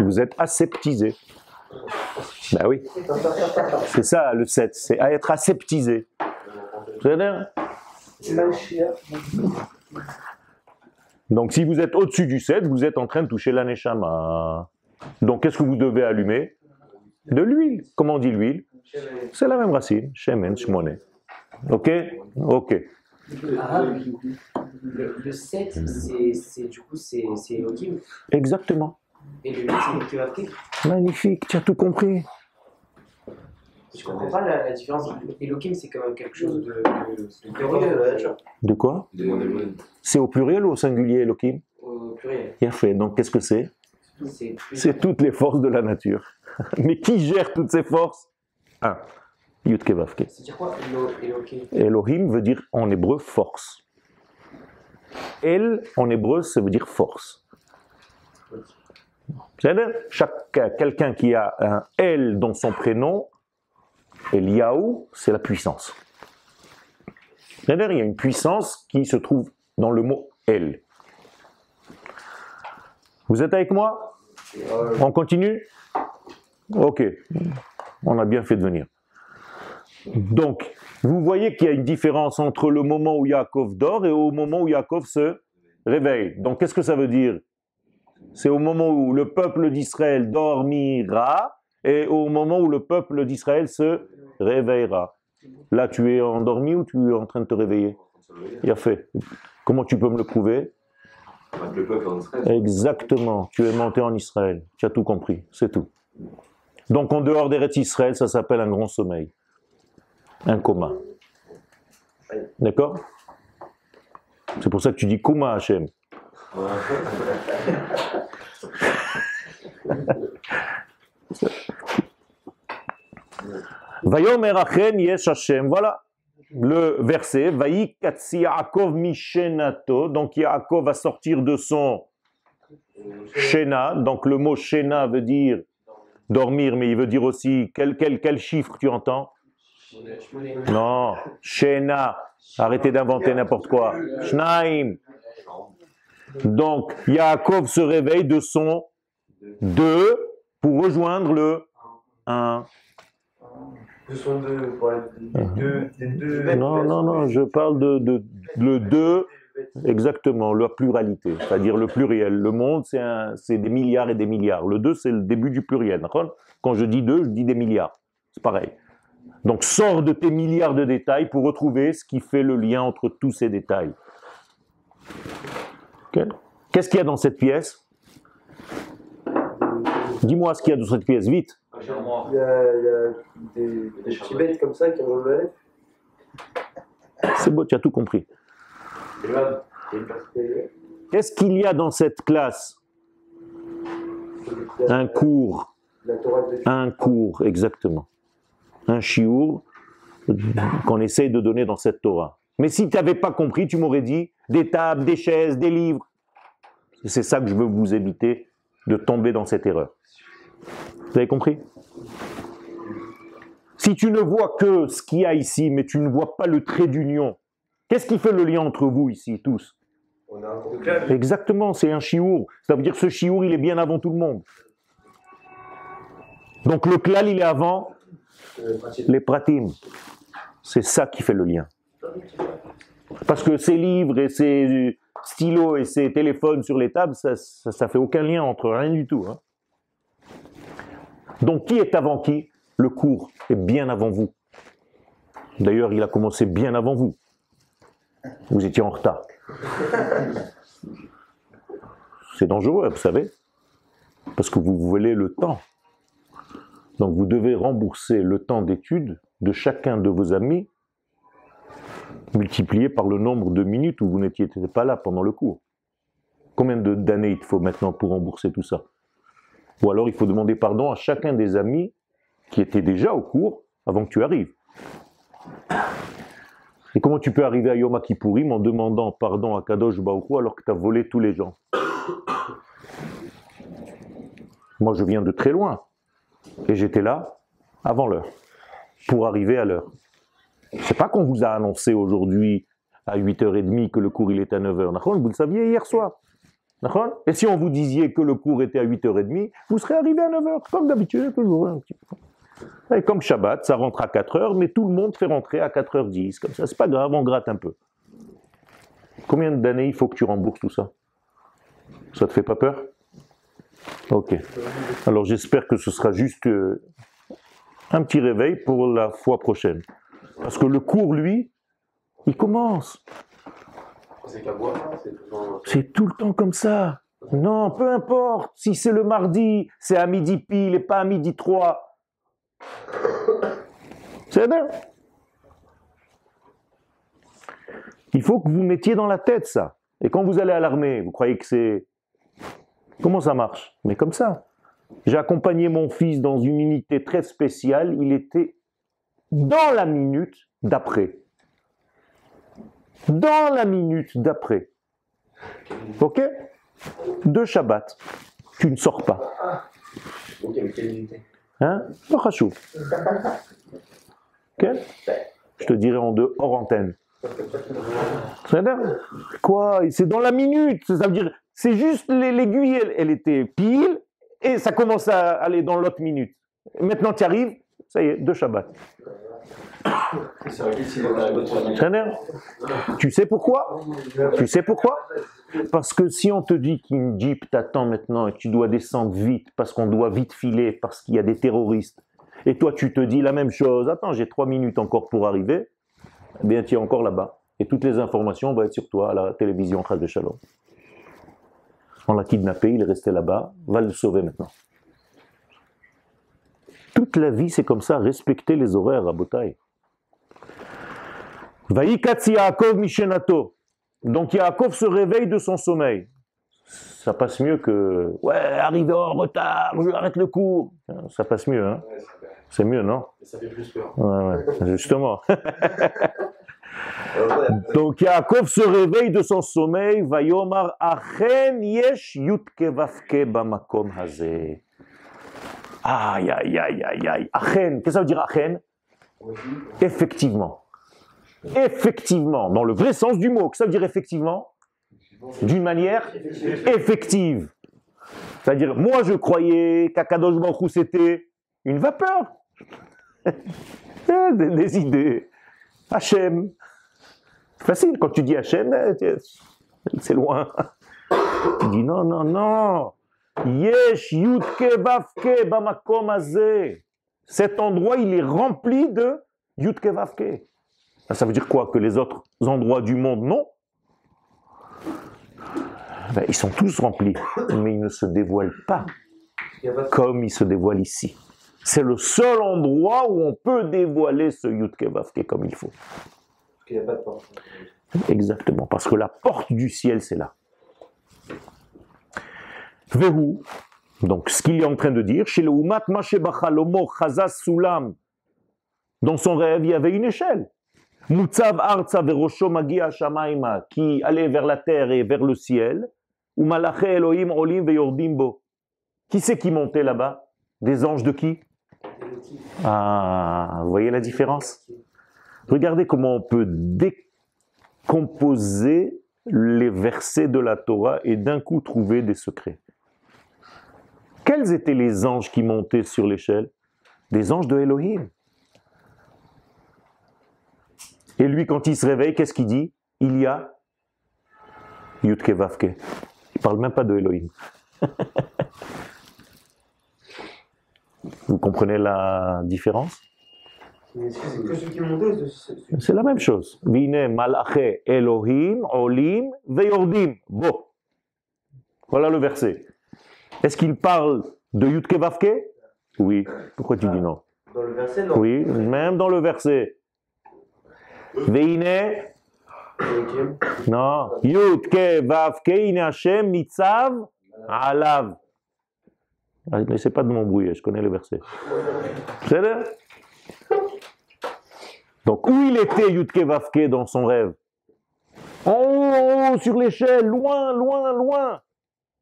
vous êtes aseptisé. Ben oui. C'est ça le 7, c'est à être aseptisé. C'est-à-dire? Donc si vous êtes au-dessus du 7, vous êtes en train de toucher la Neshama. Donc qu'est-ce que vous devez allumer? De l'huile. Comment on dit l'huile? C'est la même racine. Shemen, Shmoné. Ok? Ok. Le 7, c'est Elohim. Exactement. Et le 8, c'est Elohim. Magnifique, tu as tout compris. Je comprends pas la différence. Elohim, c'est quand même quelque chose de pluriel. De quoi? C'est au pluriel ou au singulier, Elohim? Au pluriel. Il a fait. Donc qu'est-ce que c'est? C'est toutes les forces de la nature. Mais qui gère toutes ces forces? Un. Yud-Ke Vav-Ke. C'est-à-dire quoi, Elohim? Elohim veut dire en hébreu force. El en hébreu, ça veut dire force. C'est-à-dire, quelqu'un qui a un El dans son prénom, Eliaou, c'est la puissance. C'est-à-dire, il y a une puissance qui se trouve dans le mot El. Vous êtes avec moi? On continue? Ok, on a bien fait de venir. Donc, vous voyez qu'il y a une différence entre le moment où Yaakov dort et au moment où Yaakov se réveille. Donc, qu'est-ce que ça veut dire? C'est au moment où le peuple d'Israël dormira et au moment où le peuple d'Israël se réveillera. Là, tu es endormi ou tu es en train de te réveiller? Il a fait. Comment tu peux me le prouver? Le peuple en Israël. Exactement. Tu es monté en Israël. Tu as tout compris. C'est tout. Donc, en dehors d'Eretz Israël, ça s'appelle un grand sommeil. Un coma. D'accord? C'est pour ça que tu dis Kuma Hachem. Vayomer Achen Yesh Hashem. Voilà le verset. Vayikatsi Yaakov Mishenato. Donc Yaakov va sortir de son Shena. Donc le mot Shena veut dire dormir, mais il veut dire aussi quel chiffre tu entends? Non, Shena. Arrêtez d'inventer n'importe quoi. Shnaim. Donc, Yaakov se réveille de son 2 pour rejoindre le 1. De son 2, des deux. Non, je parle de le 2, exactement, la pluralité, c'est-à-dire le pluriel. Le monde, c'est des milliards et des milliards. Le 2, c'est le début du pluriel. Quand je dis 2, je dis des milliards. C'est pareil. Donc, sors de tes milliards de détails pour retrouver ce qui fait le lien entre tous ces détails. Okay. Qu'est-ce qu'il y a dans cette pièce? Dis-moi ce qu'il y a dans cette pièce, vite. Il y a des petits bêtes comme ça qui ont le. C'est beau, tu as tout compris. Qu'est-ce qu'il y a dans cette classe? Un cours. Un cours, exactement. Un chiour qu'on essaye de donner dans cette Torah. Mais si tu n'avais pas compris, tu m'aurais dit des tables, des chaises, des livres. C'est ça que je veux vous éviter de tomber dans cette erreur. Vous avez compris? Si tu ne vois que ce qu'il y a ici, mais tu ne vois pas le trait d'union, qu'est-ce qui fait le lien entre vous ici, tous? Exactement, c'est un chiour. Ça veut dire que ce chiour, il est bien avant tout le monde. Donc le klal, il est avant les pratim. C'est ça qui fait le lien. Parce que ces livres et ces stylos et ces téléphones sur les tables, ça fait aucun lien entre rien du tout. Hein. Donc qui est avant qui? Le cours est bien avant vous. D'ailleurs, il a commencé bien avant vous. Vous étiez en retard. C'est dangereux, vous savez, parce que vous voulez le temps. Donc vous devez rembourser le temps d'étude de chacun de vos amis, multiplié par le nombre de minutes où vous n'étiez pas là pendant le cours. Combien d'années il faut maintenant pour rembourser tout ça? Ou alors il faut demander pardon à chacun des amis qui étaient déjà au cours avant que tu arrives. Et comment tu peux arriver à Yom Kippourim en demandant pardon à Kadosh Baruch Hu alors que tu as volé tous les gens? Moi je viens de très loin et j'étais là avant l'heure pour arriver à l'heure. C'est pas qu'on vous a annoncé aujourd'hui à 8h30 que le cours il est à 9h. Vous le saviez hier soir. Et si on vous disait que le cours était à 8h30, vous serez arrivé à 9h, comme d'habitude, toujours un petit peu. Et comme Shabbat, ça rentre à 4h, mais tout le monde fait rentrer à 4h10, comme ça, c'est pas grave, on gratte un peu. Combien d'années il faut que tu rembourses tout ça? Ça te fait pas peur? Ok. Alors j'espère que ce sera juste un petit réveil pour la fois prochaine. Parce que le cours, lui, il commence. C'est tout le temps comme ça. Non, peu importe. Si c'est le mardi, c'est à midi pile et pas à midi 3. C'est bien. Il faut que vous mettiez dans la tête ça. Et quand vous allez à l'armée, vous croyez que c'est... Comment ça marche? Mais comme ça. J'ai accompagné mon fils dans une unité très spéciale. Il était dans la minute d'après. Dans la minute d'après. Ok? De Shabbat. Tu ne sors pas. Hein? Pas chachou. Ok? Je te dirai hors antenne. Quoi? C'est dans la minute. Ça veut dire, c'est juste l'aiguille, elle était pile, et ça commence à aller dans l'autre minute. Maintenant, tu arrives, ça y est, de Shabbat. Tu sais pourquoi? Tu sais pourquoi? Parce que si on te dit qu'une Jeep t'attend maintenant et que tu dois descendre vite, parce qu'on doit vite filer, parce qu'il y a des terroristes, et toi tu te dis la même chose, attends, j'ai 3 minutes encore pour arriver, eh bien tu es encore là-bas. Et toutes les informations vont être sur toi à la télévision, Chas Shalom. On l'a kidnappé, il est resté là-bas, va le sauver maintenant. Toute la vie, c'est comme ça, respecter les horaires, Rabotai. Vaïkatsi Yaakov Mishenato. Donc Yaakov se réveille de son sommeil. Ça passe mieux que « Ouais, arrivé en retard, je arrête le cours ». Ça passe mieux, hein? C'est mieux, non? Ça fait plus peur. Ouais, justement. Donc Yaakov se réveille de son sommeil. Vayomar achen yesh yutke vavke bamakom hazeh. Aïe, aïe, aïe, aïe, aïe. Achen, qu'est-ce que ça veut dire achen? Effectivement. Effectivement, dans le vrai sens du mot. Qu'est-ce que ça veut dire effectivement? D'une manière effective. C'est-à-dire, moi je croyais qu'Akadosh Baruch Hu c'était une vapeur. Des idées. Hachem. Facile, quand tu dis Hachem, c'est loin. Tu dis non, non, non. Yesh yutke vavke bamakom hazeh. Cet endroit, il est rempli de yutke vavke. Ça veut dire quoi? Que les autres endroits du monde, non? Ben, ils sont tous remplis, mais ils ne se dévoilent pas comme ils se dévoilent ici. C'est le seul endroit où on peut dévoiler ce yutke vavke comme il faut. Parce qu'il n'y a pas de porte. Exactement, parce que la porte du ciel, c'est là. Vehu, donc ce qu'il est en train de dire, chez le Umat Mashebachalomo Chazas Sulam, dans son rêve, il y avait une échelle. Mutzav Arza Verosho Magia Shamaima, qui allait vers la terre et vers le ciel. Ou Malache Elohim Olim Veyordimbo. Qui c'est qui montait là-bas? Des anges de qui? Ah, vous voyez la différence? Regardez comment on peut décomposer les versets de la Torah et d'un coup trouver des secrets. Quels étaient les anges qui montaient sur l'échelle? des anges de Elohim. Et lui, quand il se réveille, qu'est-ce qu'il dit? Il y a Yudke Vavke. Il ne parle même pas de Elohim. Vous comprenez la différence? Est-ce que c'est que ceux qui montaient? C'est la même chose. Vine malaché Elohim, olim, veyordim. Bon. Voilà le verset. Est-ce qu'il parle de Yudke Vavke? Oui. Pourquoi tu dis non? Dans le verset, non. Oui, même dans le verset. Vine, non. Yudke Vavke, ine Hashem, nitzav, alav. N'essaie pas de m'embrouiller, je connais le verset. C'est là? Donc, où il était Yudke Vavke dans son rêve? En haut, sur l'échelle, loin, loin, loin.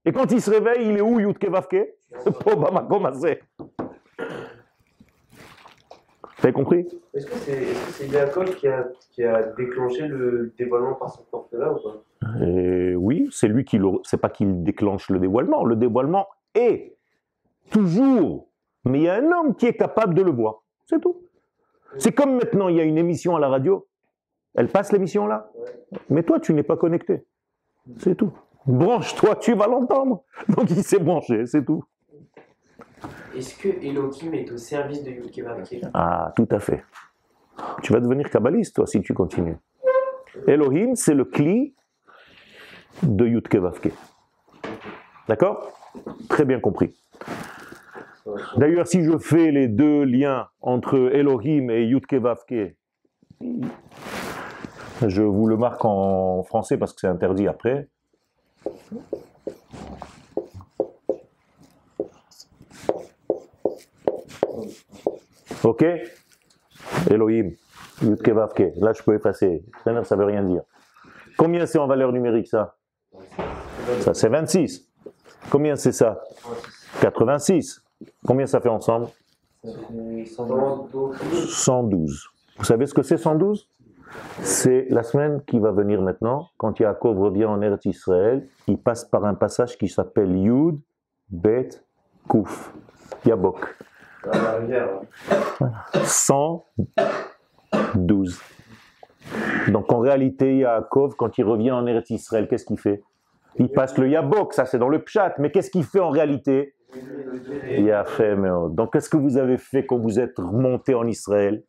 Et quand il se réveille, il est où Yudke Vavke? Vous avez compris? Est-ce que c'est Yaakov qui a déclenché le dévoilement par cette porte-là ou pas? Oui, c'est lui qui c'est pas qu'il déclenche le dévoilement. Le dévoilement est toujours. Mais il y a un homme qui est capable de le voir. C'est tout. C'est comme maintenant, il y a une émission à la radio. Elle passe l'émission là. Mais toi, tu n'es pas connecté. C'est tout. Branche-toi, tu vas l'entendre. Donc il s'est branché, c'est tout. Est-ce que Elohim est au service de Yudke Vavke? Ah, tout à fait. Tu vas devenir kabbaliste, toi, si tu continues. Elohim, c'est le cli de Yudke Vavke. D'accord? Très bien compris. D'ailleurs, si je fais les deux liens entre Elohim et Yudke Vavke, je vous le marque en français parce que c'est interdit après. Ok? Elohim, Yudke Vavke. Là, je peux effacer. Ça veut rien dire. Combien c'est en valeur numérique, ça? Ça, c'est 26. Combien c'est ça? 86. Combien ça fait ensemble? 112. Vous savez ce que c'est 112? C'est la semaine qui va venir maintenant, quand Yaakov revient en Eretz Israël, il passe par un passage qui s'appelle Yud, Bet, Kouf, Yabok. 112. Donc en réalité, Yaakov, quand il revient en Eretz Israël, qu'est-ce qu'il fait? Il passe le Yabok, ça c'est dans le Pshat, mais qu'est-ce qu'il fait en réalité? Il a fait, donc qu'est-ce que vous avez fait quand vous êtes remonté en Israël?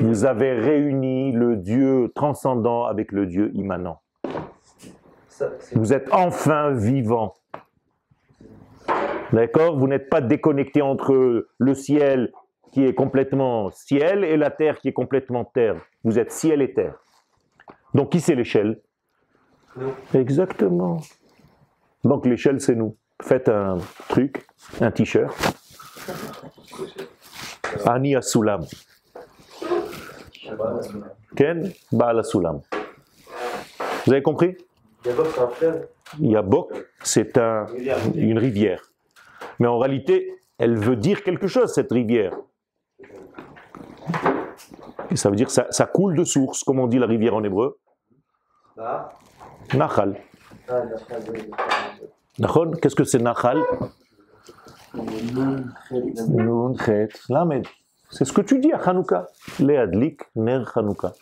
Vous avez réuni le Dieu transcendant avec le Dieu immanent. Vous êtes enfin vivant. D'accord? Vous n'êtes pas déconnecté entre le ciel qui est complètement ciel et la terre qui est complètement terre. Vous êtes ciel et terre. Donc qui c'est l'échelle? Exactement. Donc l'échelle c'est nous. Faites un truc, un t-shirt. Ani Asulam. Ken Baal Asulam. Vous avez compris? Yabok, c'est une rivière. Mais en réalité, elle veut dire quelque chose, cette rivière. Et ça veut dire que ça coule de source, comme on dit la rivière en hébreu. Nachal. Qu'est-ce que c'est Nachal? Nun, Chet, Lamed. C'est ce que tu dis à Hanouka. Leadlik, Ner Hanouka.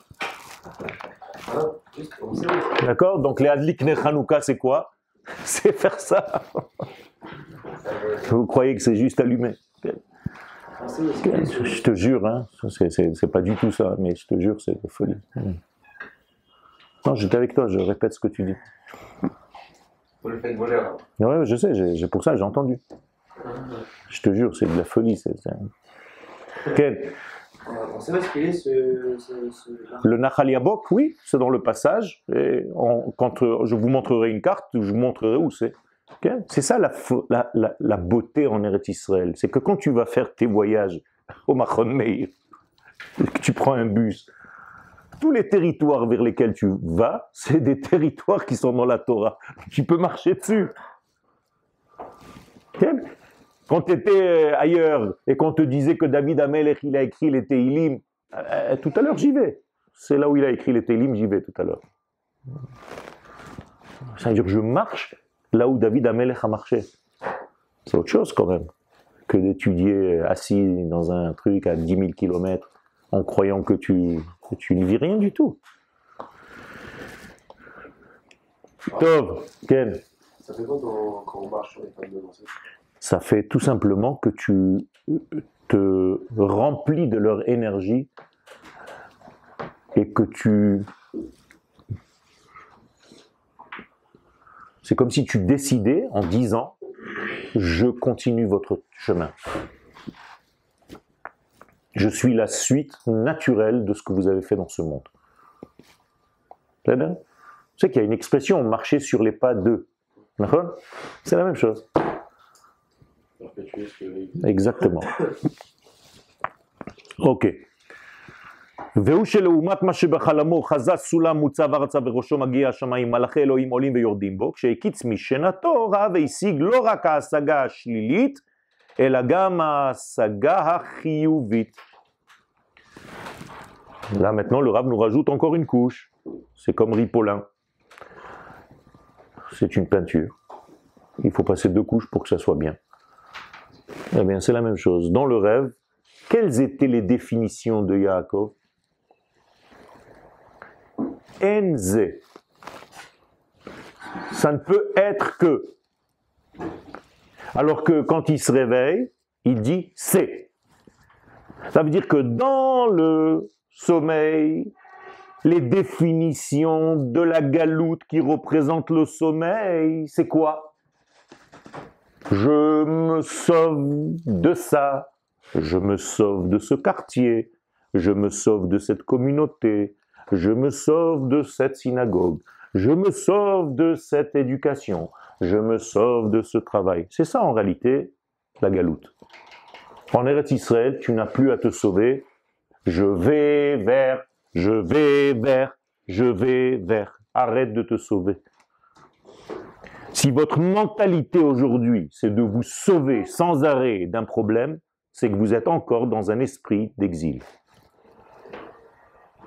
D'accord? Donc Leadlik, Ner Hanouka, c'est quoi? C'est faire ça. Vous croyez que c'est juste allumer? Je te jure, hein, c'est pas du tout ça, mais je te jure, c'est de folie. Non, j'étais avec toi, je répète ce que tu dis. Pour le fait de voler. Ouais, je sais, pour ça j'ai entendu. Je te jure, c'est de la folie. Quel? On sait pas ce qu'il est Le Nachal Yabok, oui, c'est dans le passage. Et quand je vous montrerai une carte, je vous montrerai où c'est. Okay? C'est ça la beauté en Eretz Israël. C'est que quand tu vas faire tes voyages au Machon Meir, que tu prends un bus, tous les territoires vers lesquels tu vas, c'est des territoires qui sont dans la Torah. Tu peux marcher dessus. Okay? Quand tu étais ailleurs et qu'on te disait que David Amelech, il a écrit les Tehillim, tout à l'heure j'y vais. C'est là où il a écrit les Tehillim, j'y vais tout à l'heure. Ça veut dire que je marche là où David Amelech a marché. C'est autre chose quand même que d'étudier assis dans un truc à 10 000 km en croyant que tu ne vis rien du tout. Tov, Ken. Ça fait quoi quand on marche sur les femmes de lancer? Ça fait tout simplement que tu te remplis de leur énergie et que c'est comme si tu décidais en disant je continue votre chemin. Je suis la suite naturelle de ce que vous avez fait dans ce monde. Tu sais qu'il y a une expression marcher sur les pas d'eux. D'accord? C'est la même chose. Exactement. Ok. והוא שלעומת מה שבחלמו חזה סולם מוצב ארצה וראשו מגיע השמיים מלאכי אלוהים עולים ויורדים בו, כשהקיץ משנתו ראה והשיג לא רק ההשגה השלילית אלא גם ההשגה החיובית. Là maintenant le Rav nous rajoute encore une couche. C'est comme Ripollin. C'est une peinture. Il faut passer 2 couches pour que ça soit bien. Eh bien c'est la même chose. Dans le rêve, quelles étaient les définitions de Yaakov? Enze. Ça ne peut être que. Alors que quand il se réveille, il dit c'est. Ça veut dire que dans le sommeil, les définitions de la galoute qui représente le sommeil, c'est quoi? Je me sauve de ça, je me sauve de ce quartier, je me sauve de cette communauté, je me sauve de cette synagogue, je me sauve de cette éducation, je me sauve de ce travail. C'est ça en réalité la galoute. En Eretz Israël, tu n'as plus à te sauver. Je vais vers, je vais vers, je vais vers. Arrête de te sauver. Si votre mentalité aujourd'hui, c'est de vous sauver sans arrêt d'un problème, c'est que vous êtes encore dans un esprit d'exil.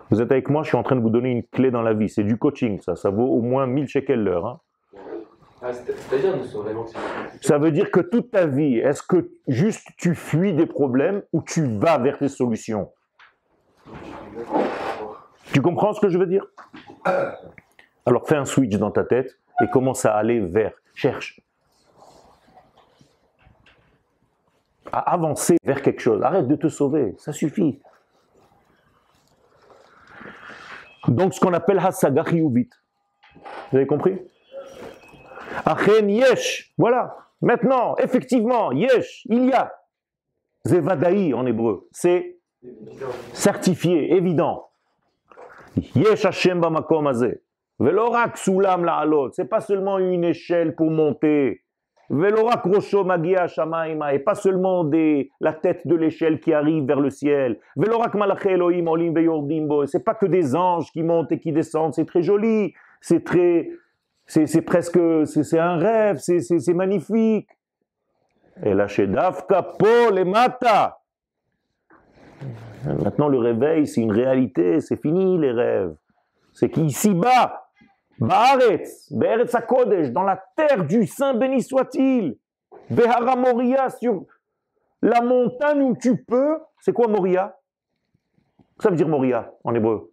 Vous êtes avec moi, je suis en train de vous donner une clé dans la vie. C'est du coaching, ça vaut au moins 1000 shekels l'heure. Hein. C'est-à-dire, nous sommes vraiment... Ça veut dire que toute ta vie, est-ce que juste tu fuis des problèmes ou tu vas vers tes solutions? Tu comprends ce que je veux dire? Alors fais un switch dans ta tête et commence à aller vers, cherche. À avancer vers quelque chose. Arrête de te sauver, ça suffit. Donc ce qu'on appelle Hasaga Chiyuvit. Vous avez compris? Achen yesh, voilà. Maintenant, effectivement, yesh, il y a. Zevadaï en hébreu, c'est certifié, évident. Yesh Hashem bamakom hazeh. Velorak sulam la'alot, c'est pas seulement une échelle pour monter. Velorak rosho magia shamaima, et pas seulement la tête de l'échelle qui arrive vers le ciel. Velorak malaché Elohim olim veyordim bo, c'est pas que des anges qui montent et qui descendent, c'est très joli, c'est presque, c'est un rêve, c'est magnifique. Et là, chez Dafka, Paul et Mata. Maintenant, le réveil, c'est une réalité, c'est fini les rêves. C'est qu'ici-bas, Baaretz, Be'eretz HaKodesh, dans la terre du Saint béni soit-il, Behara Moria, sur la montagne où tu peux. C'est quoi Moria? Ça veut dire Moria en hébreu.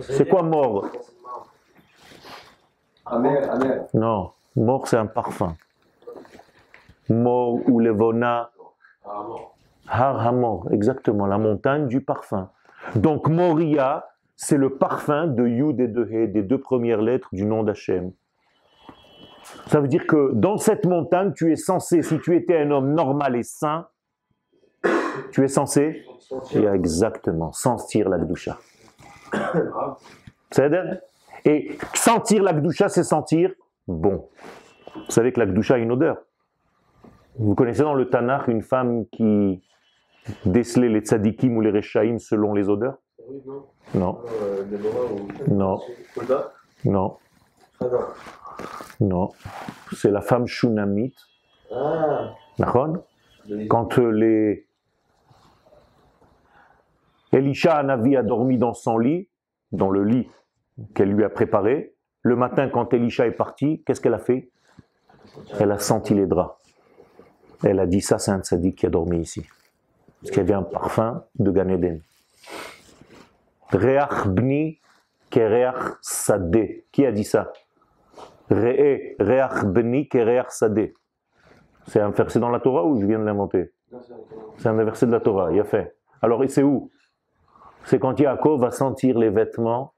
C'est quoi mort? Amer. Non, mort c'est un parfum. Mort ou Levona. Har Hamor, exactement, la montagne du parfum. Donc Moria, c'est le parfum de Yud et de He, des 2 premières lettres du nom d'Hachem. Ça veut dire que dans cette montagne, tu es censé, si tu étais un homme normal et sain, tu es censé, exactement, sentir la Gdusha. C'est-à-dire, et sentir la Gdusha, c'est sentir bon. Vous savez que la Gdusha a une odeur. Vous connaissez dans le Tanakh une femme qui décelait les tzadikim ou les rechaïm selon les odeurs? Non. Non. Non. Non. C'est la femme shunamite. D'accord? Quand Elisha Hanavi a dormi dans son lit, dans le lit qu'elle lui a préparé, le matin quand Elisha est parti, qu'est-ce qu'elle a fait? Elle a senti les draps. Elle a dit ça, c'est un tzaddik qui a dormi ici. Parce qu'il y avait un parfum de Gan Eden. Reach bni kereach sadeh. Qui a dit ça? Reach bni kereach sadeh. C'est un verset dans la Torah ou je viens de l'inventer? C'est un verset de la Torah, il a fait. Alors, c'est où? C'est quand Yaakov va sentir les vêtements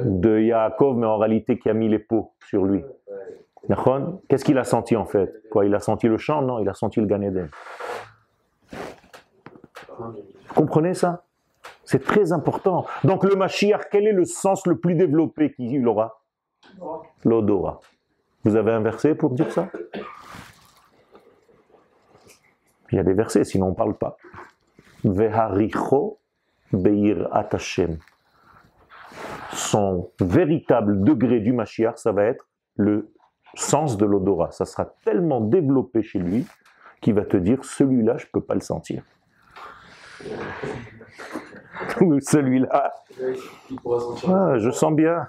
de Yaakov, mais en réalité qui a mis les peaux sur lui. Qu'est-ce qu'il a senti en fait? Quoi, il a senti le champ? Non, il a senti le Gan Eden. Vous comprenez ça? C'est très important. Donc le Mashiach, quel est le sens le plus développé qu'il aura? L'odorat. Vous avez un verset pour dire ça? Il y a des versets, sinon on ne parle pas. Veharicho beirat Hashem. Son véritable degré du Mashiach, ça va être le sens de l'odorat. Ça sera tellement développé chez lui qu'il va te dire, celui-là, je ne peux pas le sentir. Ou celui-là, je sens bien.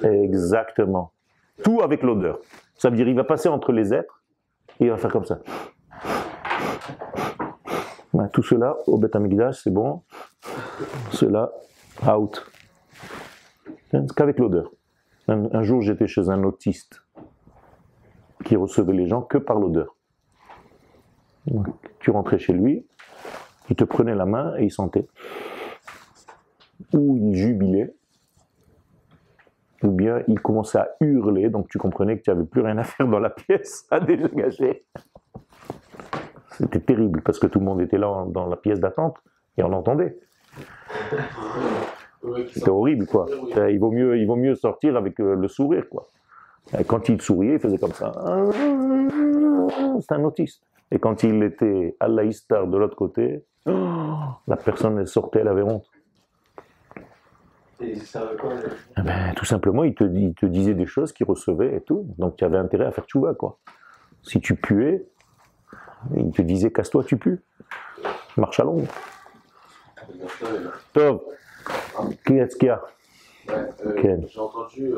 Exactement. Tout avec l'odeur. Ça veut dire, il va passer entre les êtres et il va faire comme ça. Tout cela, au Beth Amikdash, c'est bon. Cela, out. C'est qu'avec l'odeur. Un jour, j'étais chez un autiste qui recevait les gens que par l'odeur. Tu rentrais chez lui, il te prenait la main et il sentait. Ou il jubilait, ou bien il commençait à hurler, donc tu comprenais que tu n'avais plus rien à faire dans la pièce, à dégager. C'était terrible, parce que tout le monde était là dans la pièce d'attente, et on l'entendait. C'était horrible, quoi. Il vaut mieux sortir avec le sourire, quoi. Et quand il souriait, il faisait comme ça. C'est un autiste. Et quand il était à l'Aïstar de l'autre côté, la personne elle sortait, elle avait honte. Et ça veut quoi? Tout simplement, il te disait des choses qu'il recevait et tout. Donc tu avais intérêt à faire tchouva, quoi. Si tu puais, il te disait casse-toi, tu pues. Marche à l'ombre. Tov, qui est-ce qu'il y a? J'ai entendu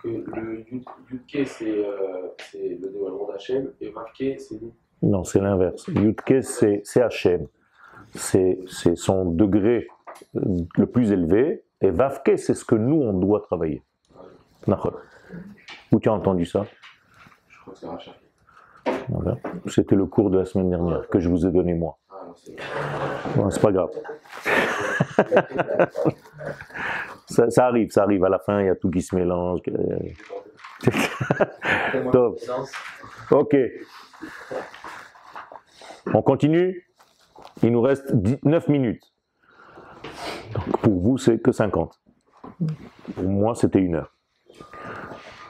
que le Yudke c'est le dévoilement d'Hachem et Vavke c'est nous. Non, c'est l'inverse. Yudke c'est Hachem. C'est son degré le plus élevé. Et Vavke c'est ce que nous on doit travailler. Où tu as entendu ça? Je crois que c'est Rachat. Voilà. C'était le cours de la semaine dernière que je vous ai donné moi. Non, c'est pas grave. ça arrive. À la fin, il y a tout qui se mélange. Top. Ok. On continue. Il nous reste 9 minutes. Donc pour vous, c'est que 50. Pour moi, c'était 1 heure.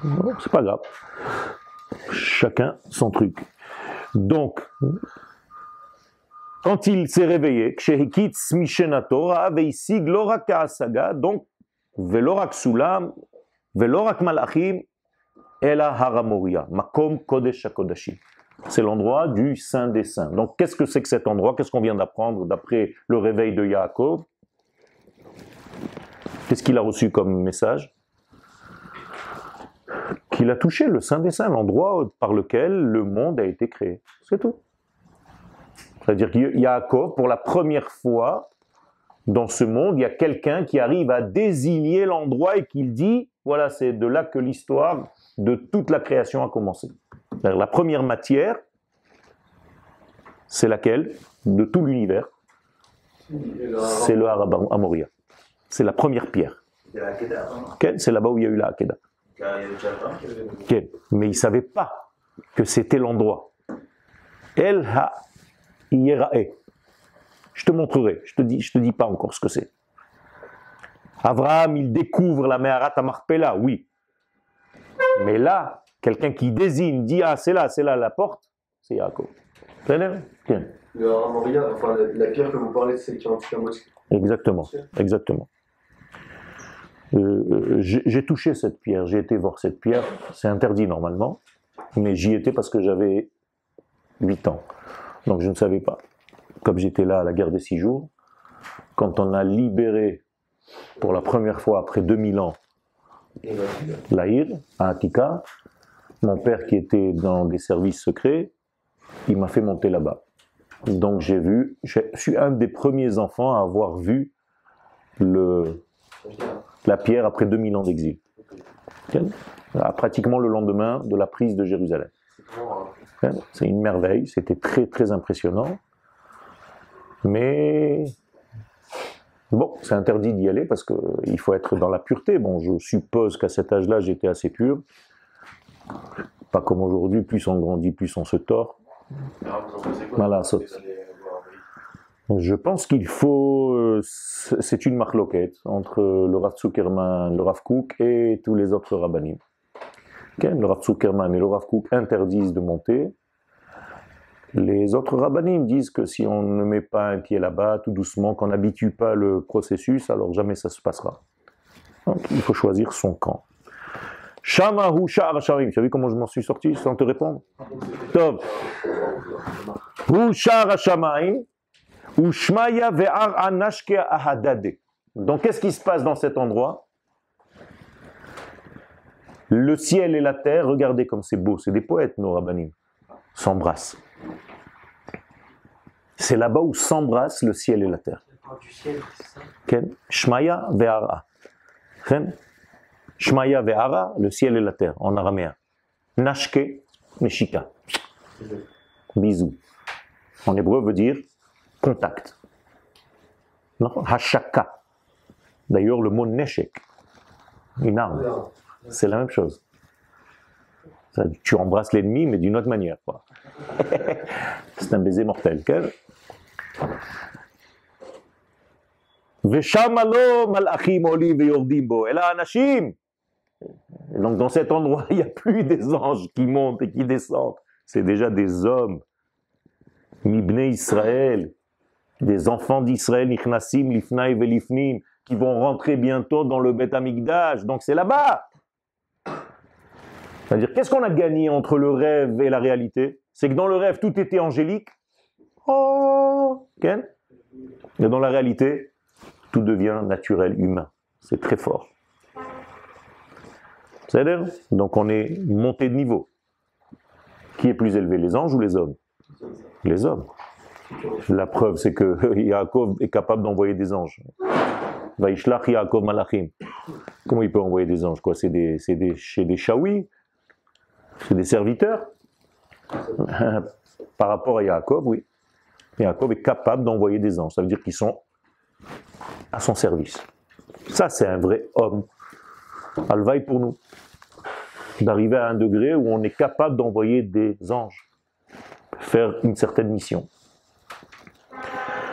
Non, c'est pas grave. Chacun son truc. Donc, quand il s'est réveillé, donc, velorak sulam, velorak malachim, ela haramoria, makom kodesh hakodashim. C'est l'endroit du Saint des Saints. Donc, qu'est-ce que c'est que cet endroit? Qu'est-ce qu'on vient d'apprendre d'après le réveil de Yaakov? Qu'est-ce qu'il a reçu comme message? Qu'il a touché le Saint des Saints, l'endroit par lequel le monde a été créé. C'est tout. C'est-à-dire qu'il y a Yaakov, pour la première fois dans ce monde, il y a quelqu'un qui arrive à désigner l'endroit et qui dit, voilà, c'est de là que l'histoire de toute la création a commencé. C'est-à-dire la première matière, c'est laquelle? De tout l'univers. C'est le Har Hamoria. C'est la première pierre. C'est là-bas où il y a eu la Hakeda. Mais il ne savait pas que c'était l'endroit. El ha yerae. Je te montrerai, je te dis pas encore ce que c'est. Abraham, il découvre la Meharat HaMachpelah, oui. Mais là, quelqu'un qui désigne, dit, ah c'est là la porte, c'est Yaakov. Le Har Hamoria, enfin la pierre que vous parlez, c'est celle qui est en dessous de la mosquée. Exactement. J'ai touché cette pierre, j'ai été voir cette pierre, c'est interdit normalement, mais j'y étais parce que j'avais 8 ans, donc je ne savais pas. Comme j'étais là à la guerre des 6 jours, quand on a libéré pour la première fois après 2000 ans l'Aïr, à Atika, Mon père qui était dans des services secrets, il m'a fait monter là-bas. Donc je suis un des premiers enfants à avoir vu la pierre après 2000 ans d'exil. Pratiquement le lendemain de la prise de Jérusalem. C'est une merveille, c'était très très impressionnant. Mais bon, c'est interdit d'y aller parce qu'il faut être dans la pureté. Bon, je suppose qu'à cet âge-là, j'étais assez pur. Pas comme aujourd'hui, plus on grandit, plus on se tord. Voilà, saute. Je pense qu'il faut, c'est une marloquette entre le Rav Zuckerman, le Rav Kook et tous les autres rabbanim. Okay? Le Rav Zuckerman et le Rav Kook interdisent de monter. Les autres rabbanim disent que si on ne met pas un pied là-bas, tout doucement, qu'on n'habitue pas le processus, alors jamais ça se passera. Donc il faut choisir son camp. Shamahu Sha'ar Hasharim. Tu as vu comment je m'en suis sorti sans te répondre? Tov. Hu Sha'ar Hashamayim. Ushmaya ve'ar anashke ahadade. Donc qu'est-ce qui se passe dans cet endroit? Le ciel et la terre, regardez comme c'est beau, c'est des poètes nos rabbanim, s'embrassent. C'est là-bas où s'embrassent le ciel et la terre. Du ciel, c'est ça? Ken Shmaya ve'ara. Shmaya ve'ara, le ciel et la terre en araméen. Nashke meshika. Bisous. En hébreu veut dire contact. Non, hashaka. D'ailleurs, le mot neshek, une arme, c'est la même chose. Ça, tu embrasses l'ennemi, mais d'une autre manière, quoi. C'est un baiser mortel. Veshamalo malachim oli veyordim bo. Ela anashim. Donc, dans cet endroit, il n'y a plus des anges qui montent et qui descendent. C'est déjà des hommes. Mibnei Israël. Des enfants d'Israël, Nichnasim, Lifnai Velifnim, qui vont rentrer bientôt dans le Beth Amikdash. Donc c'est là-bas. C'est-à-dire, qu'est-ce qu'on a gagné entre le rêve et la réalité? C'est que dans le rêve, tout était angélique. Oh, Ken. Et dans la réalité, tout devient naturel, humain. C'est très fort. C'est-à-dire, donc on est monté de niveau. Qui est plus élevé, les anges ou les hommes? Les hommes. La preuve, c'est que Yaakov est capable d'envoyer des anges. Vaishlach Yaakov Malachim. Comment il peut envoyer des anges, quoi? C'est des shawi, c'est des serviteurs. Par rapport à Yaakov, oui. Yaakov est capable d'envoyer des anges. Ça veut dire qu'ils sont à son service. Ça, c'est un vrai homme. Alvaï pour nous. D'arriver à un degré où on est capable d'envoyer des anges. Faire une certaine mission.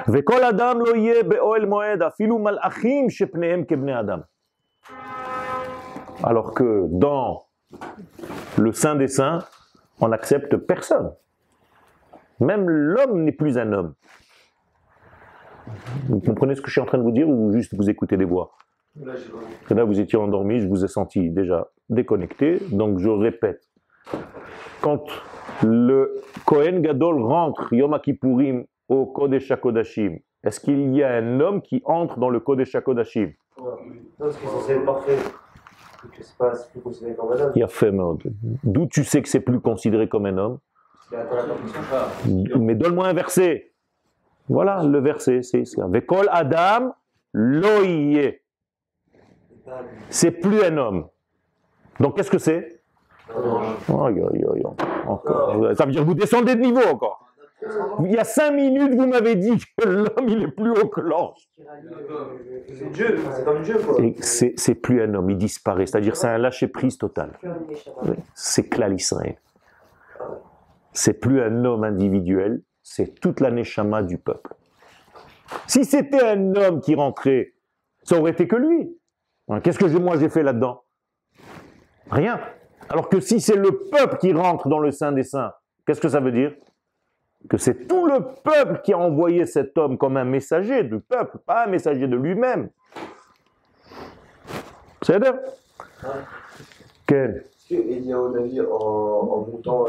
וכל אדם לא יהיה באוהל מועד, אפילו מלאכים שפניהם כבני אדם. Alors que dans le Saint des Saints, on n'accepte personne. Même l'homme n'est plus un homme. Vous comprenez ce que je suis en train de vous dire ou juste vous écoutez des voix? Là, vous étiez endormi, je vous ai senti déjà déconnecté, donc je répète. Quand le Kohen Gadol rentre, Yom Kippourim, au Kodesh HaKodashim, est-ce qu'il y a un homme qui entre dans le Kodesh HaKodashim? Non, parce que c'est parfait. C'est plus considéré comme un homme. Il y a fait mode. D'où tu sais que c'est plus considéré comme un homme? Mais donne-moi un verset. Voilà, le verset, c'est ça. Vekol Adam lo yeh. C'est plus un homme. Donc qu'est-ce que c'est? Encore. Ça veut dire que vous descendez de niveau encore. Il y a 5 minutes, vous m'avez dit que l'homme, il est plus haut que l'ange. C'est Dieu, c'est comme Dieu, quoi. C'est plus un homme, il disparaît. C'est-à-dire c'est un lâcher-prise total. C'est Klal Israël. C'est plus un homme individuel, c'est toute la neshama du peuple. Si c'était un homme qui rentrait, ça aurait été que lui. Qu'est-ce que moi j'ai fait là-dedans? Rien. Alors que si c'est le peuple qui rentre dans le Saint des Saints, qu'est-ce que ça veut dire? Que c'est tout le peuple qui a envoyé cet homme comme un messager du peuple, pas un messager de lui-même. C'est vrai? Quel? Est-ce qu'il y a un avis en montant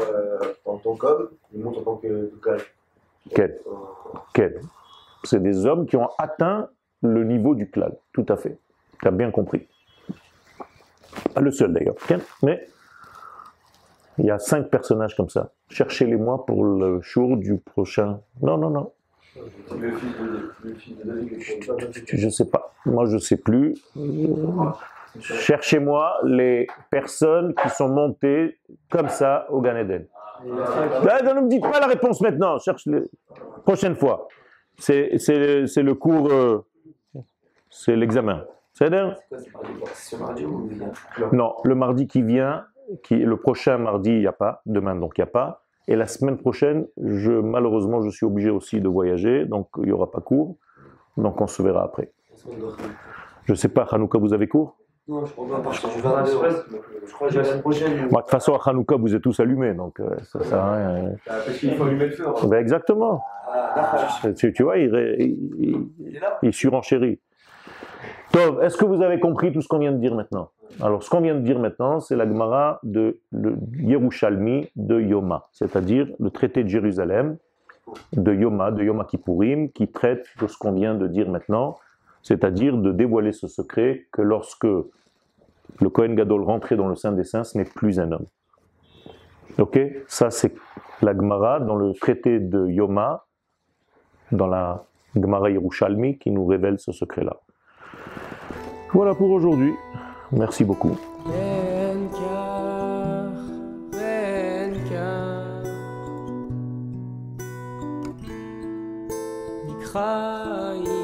en tant qu'homme, il monte en tant que doucage? Quel? C'est des hommes qui ont atteint le niveau du klal, tout à fait. Tu as bien compris. Pas le seul d'ailleurs, mais Il y a 5 personnages comme ça. Cherchez-les-moi pour le jour du prochain. Non, non, non. Le fils de David, Je sais pas. Moi, je sais plus. Cherchez-moi les personnes qui sont montées comme ça au Gan Eden. Ne me dites pas la réponse maintenant. Cherche-les. Prochaine fois. C'est le cours. C'est l'examen. C'est C'est quoi, c'est mardi ou il y a- Non, le mardi qui vient, le prochain mardi, il n'y a pas. Demain, donc il n'y a pas. Et la semaine prochaine, malheureusement, je suis obligé aussi de voyager, donc il n'y aura pas cours. Donc on se verra après. Je ne sais pas, Hanouka, vous avez cours? Non, je crois pas, parce que je Ah, vais je aller. je crois que la semaine prochaine. Bah, de toute façon, à Hanouka, vous êtes tous allumés, donc ça sert à rien. Parce qu'il faut allumer le feu. hein. Ben, exactement. Tu vois, il surenchérit. Tov, est-ce que vous avez compris tout ce qu'on vient de dire maintenant? Alors, ce qu'on vient de dire maintenant, c'est la Gemara de le Yerushalmi de Yoma, c'est-à-dire le traité de Jérusalem de Yom Kippourim, qui traite de ce qu'on vient de dire maintenant, c'est-à-dire de dévoiler ce secret que lorsque le Kohen Gadol rentrait dans le Saint des Saints, ce n'est plus un homme. Ok? Ça, c'est la Gemara dans le traité de Yoma, dans la Gemara Yerushalmi, qui nous révèle ce secret-là. Voilà pour aujourd'hui. Merci beaucoup. נקרא